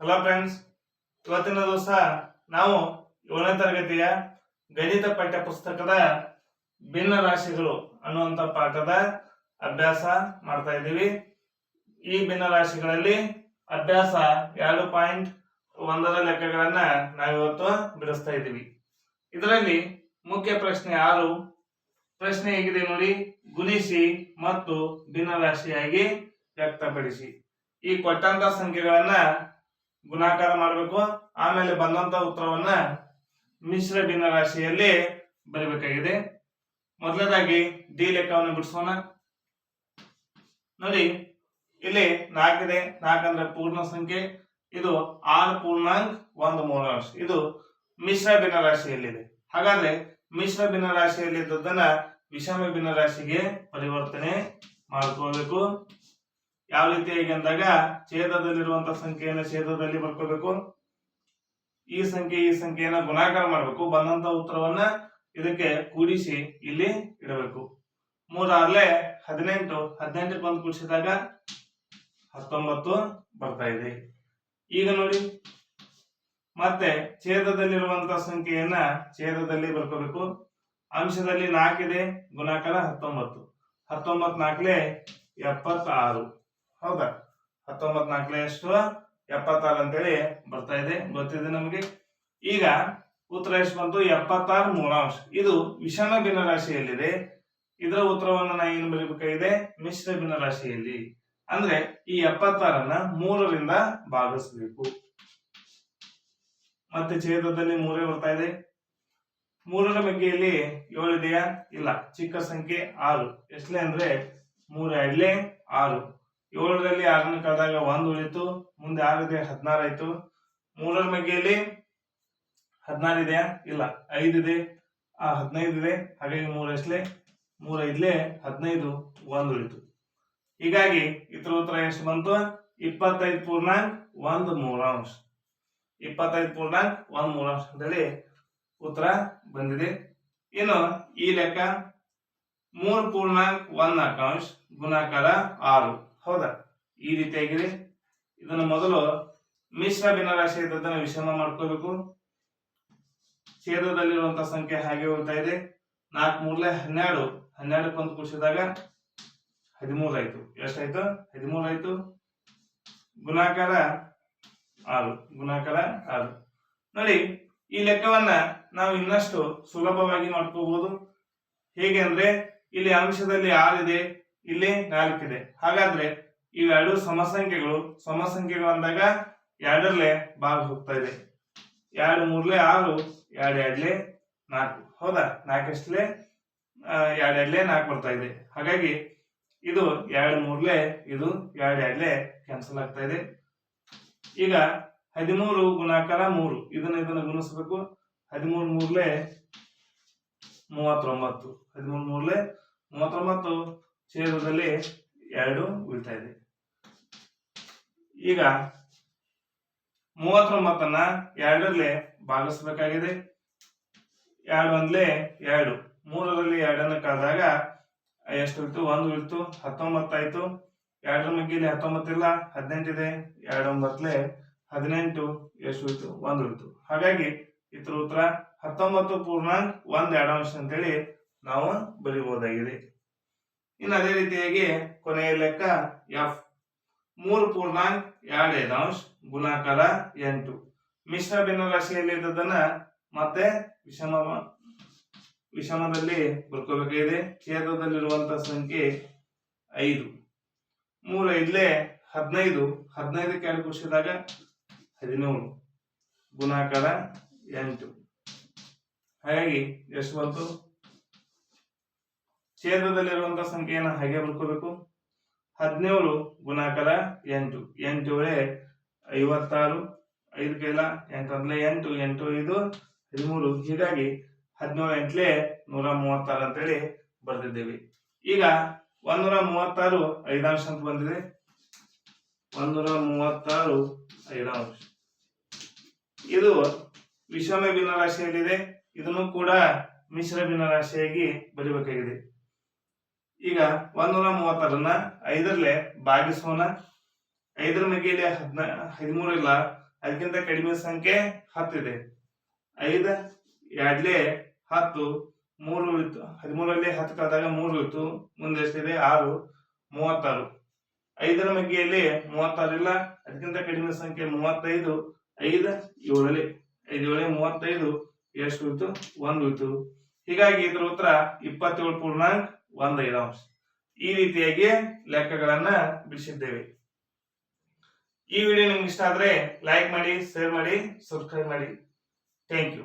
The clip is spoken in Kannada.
ಹಲೋ ಫ್ರೆಂಡ್ಸ್, ಇವತ್ತಿನ ದಿವಸ ನಾವು 7ನೇ ತರಗತಿಯ ಗಣಿತ ಪಠ್ಯ ಪುಸ್ತಕದ ಭಿನ್ನ ರಾಶಿಗಳು ಅನ್ನುವಂಥ ಪಾಠದ ಅಭ್ಯಾಸ ಮಾಡ್ತಾ ಇದ್ದೀವಿ. ಈ ಭಿನ್ನ ರಾಶಿಗಳಲ್ಲಿ ಅಭ್ಯಾಸ 2.1ರ ಲೆಕ್ಕಗಳನ್ನ ನಾವಿವತ್ತು ಬಿಡಿಸ್ತಾ ಇದ್ದೀವಿ. ಇದರಲ್ಲಿ ಮುಖ್ಯ ಪ್ರಶ್ನೆ 6. ಪ್ರಶ್ನೆ ಹೇಗಿದೆ ನೋಡಿ: ಗುಣಿಸಿ ಮತ್ತು ಭಿನ್ನ ರಾಶಿಯಾಗಿ ವ್ಯಕ್ತಪಡಿಸಿ. ಈ ಕೊಟ್ಟಂತ ಸಂಖ್ಯೆಗಳನ್ನ ಗುಣಾಕಾರ ಮಾಡಬೇಕು. ಆಮೇಲೆ ಬಂದಂತ ಉತ್ತರವನ್ನ ಮಿಶ್ರ ಭಿನ್ನ ರಾಶಿಯಲ್ಲಿ ಬರೀಬೇಕಾಗಿದೆ. ಮೊದಲನೇದಾಗಿ ಡಿ ಲೆಕ್ಕವನ್ನು ಬಿಡಿಸೋಣ. ನೋಡಿ, ಇಲ್ಲಿ 4 ಇದೆ. 4 ಅಂದ್ರೆ ಪೂರ್ಣ ಸಂಖ್ಯೆ. ಇದು 6 ಪೂರ್ಣಾಂಕ 1 ಮೂಲಾಂಶ. ಇದು ಮಿಶ್ರ ಭಿನ್ನ ರಾಶಿಯಲ್ಲಿದೆ. ಹಾಗಾದ್ರೆ ಮಿಶ್ರ ಭಿನ್ನ ರಾಶಿಯಲ್ಲಿ ಇದ್ದದನ್ನ ವಿಷಮ ಭಿನ್ನ ರಾಶಿಗೆ ಪರಿವರ್ತನೆ ಮಾಡ್ಕೋಬೇಕು. ಯಾವ ರೀತಿಯಾಗಿ ಅಂದಾಗ, ಛೇದದಲ್ಲಿರುವಂತಹ ಸಂಖ್ಯೆಯನ್ನು ಛೇದದಲ್ಲಿ ಬರ್ಕೋಬೇಕು. ಈ ಸಂಖ್ಯೆಯನ್ನ ಗುಣಾಕಾರ ಮಾಡಬೇಕು. ಬಂದಂತ ಉತ್ತರವನ್ನ ಇದಕ್ಕೆ ಕೂಡಿಸಿ ಇಲ್ಲಿ ಇಡಬೇಕು. 3 6 18. 18ಕ್ಕೆ ಬಂದು ಕೂಡಿಸಿದಾಗ 19 ಬರ್ತಾ ಇದೆ. ಈಗ ನೋಡಿ, ಮತ್ತೆ ಛೇದದಲ್ಲಿರುವಂತಹ ಸಂಖ್ಯೆಯನ್ನ ಛೇದದಲ್ಲಿ ಬರ್ಕೋಬೇಕು. ಅಂಶದಲ್ಲಿ 4 ಇದೆ. ಗುಣಾಕಾರ 19. 19 4 76. ಹೌದಾ? 19 4 ಎಷ್ಟು? 76 ಅಂತೇಳಿ ಬರ್ತಾ ಇದೆ. ಗೊತ್ತಿದೆ ನಮಗೆ. ಈಗ ಉತ್ತರ ಎಷ್ಟು ಬಂತು? 76 ಮೂಲಾಂಶ. ಇದು ವಿಷಮ ಭಿನ್ನ ರಾಶಿಯಲ್ಲಿದೆ. ಇದರ ಉತ್ತರವನ್ನು ನಾವು ಏನು ಬರೀಬೇಕಾಗಿದೆ? ಮಿಶ್ರ ಭಿನ್ನ ರಾಶಿಯಲ್ಲಿ. ಅಂದ್ರೆ ಈ 76ನ್ನ 3ರಿಂದ ಭಾಗಿಸಬೇಕು. ಮತ್ತೆ ಛೇದದಲ್ಲಿ 3 ಬರ್ತಾ ಇದೆ. 3ರ ಬಗ್ಗೆಯಲ್ಲಿ 7 ಇದೆಯಾ? ಇಲ್ಲ. ಚಿಕ್ಕ ಸಂಖ್ಯೆ 6. ಎಷ್ಟಲೇ ಅಂದ್ರೆ 3 2 6. 7ರಲ್ಲಿ 6 ಕಳೆದಾಗ 1 ಉಳಿತು. ಮುಂದೆ 6 ಇದೆ, 16 ಆಯ್ತು. 3ರ ಬಗ್ಗೆಯಲ್ಲಿ 16 ಇದೆಯಾ? ಇಲ್ಲ. 5 ಇದೆ, 15 ಇದೆ. ಹಾಗಾಗಿ 3 ಎಷ್ಟಲೇ? 3 5 15. 1 ಉಳಿತು. ಹೀಗಾಗಿ ಇದರ ಉತ್ತರ ಎಷ್ಟು ಬಂತು? 25 ಪೂರ್ಣಾಂಕ 1 ಮೂಲಾಂಶ. 25 ಪೂರ್ಣಾಂಕ 1 ಮೂಲಾಂಶ ಅಂತೇಳಿ ಉತ್ತರ ಬಂದಿದೆ. ಇನ್ನು ಈ ಲೆಕ್ಕ 3 ಪೂರ್ಣಾಂಕ 1 ನಾಲ್ಕಾಂಶ ಗುಣಾಕಾರ 6. ಹೌದಾ? ಈ ರೀತಿಯಾಗಿದೆ. ಇದನ್ನು ಮೊದಲು ಮಿಶ್ರ ಭಿನ್ನ ರಾಶಿ ಇದ್ದದನ್ನು ವಿಷಮ ಮಾಡ್ಕೋಬೇಕು. ಛೇದದಲ್ಲಿರುವಂತಹ ಸಂಖ್ಯೆ ಹಾಗೆ ಹೋಗ್ತಾ ಇದೆ. 4 3 12. 12ಕ್ಕೆ ಒಂದು ಕೂಡಿಸಿದಾಗ 13 ಆಯ್ತು. ಎಷ್ಟಾಯ್ತು? 13 ಆಯ್ತು. ಗುಣಾಕಾರ 6. ಗುಣಾಕಾರ 6. ನೋಡಿ, ಈ ಲೆಕ್ಕವನ್ನ ನಾವು ಇನ್ನಷ್ಟು ಸುಲಭವಾಗಿ ಮಾಡ್ಕೋಬಹುದು. ಹೇಗೆ ಅಂದ್ರೆ, ಇಲ್ಲಿ ಅಂಶದಲ್ಲಿ 6 ಇದೆ, ಇಲ್ಲಿ 4 ಇದೆ. ಹಾಗಾದ್ರೆ ಇವೆರಡು ಸಮಸಂಖ್ಯೆಗಳು ಅಂದಾಗ 2ರಲ್ಲೇ ಭಾಗ ಹೋಗ್ತಾ ಇದೆ. 2 3 6, 2 2 4. ಹೌದಾ? 4 ಎಷ್ಟಲೇ? 2 2 4 ಬರ್ತಾ ಇದೆ. ಹಾಗಾಗಿ ಇದು 2 3 ಇದು 2 2 ಕ್ಯಾನ್ಸಲ್ ಆಗ್ತಾ ಇದೆ. ಈಗ 13 ಗುಣಾಕಾರ 3. ಇದನ್ನ ಗುಣಿಸಬೇಕು. 13 3 39. 13 3 39. ಛೇದದಲ್ಲಿ 2 ಉಳಿತಾ ಇದೆ. ಈಗ 39ನ್ನ 2ರಲ್ಲೇ ಭಾಗಿಸಬೇಕಾಗಿದೆ. 2 1 2. 3ರಲ್ಲಿ 2ಅನ್ನು ಕಳೆದಾಗ ಎಷ್ಟು ಉಳಿತು? 1 ಉಳಿತು. 19 ಆಯ್ತು. 2ರ ಮಗ್ಗಿಯಲ್ಲಿ 19 ಇಲ್ಲ, 18 ಇದೆ. 2 9 18. ಎಷ್ಟು ಉಳಿತು? 1 ಉಳಿತು. ಹಾಗಾಗಿ ಇದರ ಉತ್ತರ 19 ಪೂರ್ಣಾಂಕ 1 2 ಅಂತೇಳಿ ನಾವು ಬರೀಬಹುದಾಗಿದೆ. ಇನ್ನು ಅದೇ ರೀತಿಯಾಗಿ ಕೊನೆಯ ಲೆಕ್ಕ ಎಫ್ 3 ಪೂರ್ಣಾಂಕ 2 5 ಗುಣಾಕಾರ 8. ಮಿಶ್ರ ಭಿನ್ನ ರಾಶಿಯಲ್ಲಿ ಇದ್ದದನ್ನ ಮತ್ತೆ ವಿಷಮದಲ್ಲಿ ಬರ್ಕೋಬೇಕಾಗಿದೆ. ಛೇದದಲ್ಲಿರುವಂತಹ ಸಂಖ್ಯೆ 5. 3 5 15. 15ಕ್ಕೆ 2 ಕೂಡಿಸಿದಾಗ 17 ಗುಣಾಕಾರ 8. ಹಾಗಾಗಿ ಎಷ್ಟು ಬಂತು? ಛೇದದಲ್ಲಿರುವಂತಹ ಸಂಖ್ಯೆಯನ್ನು ಹಾಗೆ ಬರ್ಕೋಬೇಕು. 17 ಗುಣಾಕಾರ 8. 8 56. 5 ಕೈಲ 8 1 8. 8 5 13. ಹೀಗಾಗಿ 17 8 136 ಅಂತೇಳಿ ಬರ್ತಿದ್ದೇವೆ. ಈಗ 136 5 ಅಂತ ಬಂದಿದೆ. 136 5. ಇದು ವಿಷಮ ಭಿನ್ನ ರಾಶಿಯಲ್ಲಿದೆ. ಇದನ್ನು ಕೂಡ ಮಿಶ್ರ ಭಿನ್ನ ರಾಶಿಯಾಗಿ ಬರೀಬೇಕಾಗಿದೆ. ಈಗ 136ನ್ನ 5ರಲ್ಲೇ ಭಾಗಿಸೋಣ. 5ರ ಮಗ್ಗಿಯಲ್ಲಿ 13 ಇಲ್ಲ, ಅದಕ್ಕಿಂತ ಕಡಿಮೆ ಸಂಖ್ಯೆ 10 ಇದೆ. 5 2 10 3 ಉಳಿತು. 13ರಲ್ಲಿ 10 ಕಳೆದಾಗ 3 ಉಳಿತು. ಮುಂದೆ ಎಷ್ಟಿದೆ? 6 36. 5ರ ಮಗ್ಗಿಯಲ್ಲಿ 36 ಇಲ್ಲ, ಅದಕ್ಕಿಂತ ಕಡಿಮೆ ಸಂಖ್ಯೆ 35. 5 7ರಲ್ಲಿ 5 7 35 ಎಷ್ಟು ಉಳಿತು? 1 ಉಳಿತು. ಹೀಗಾಗಿ ಇದರ ಉತ್ತರ 27.15. ಈ ರೀತಿಯಾಗಿ ಲೆಕ್ಕಗಳನ್ನ ಬಿಡಿಸಿದ್ದೇವೆ. ಈ ವಿಡಿಯೋ ನಿಮ್ಗೆ ಇಷ್ಟ ಆದ್ರೆ ಲೈಕ್ ಮಾಡಿ, ಶೇರ್ ಮಾಡಿ, ಸಬ್ಸ್ಕ್ರೈಬ್ ಮಾಡಿ. Thank you.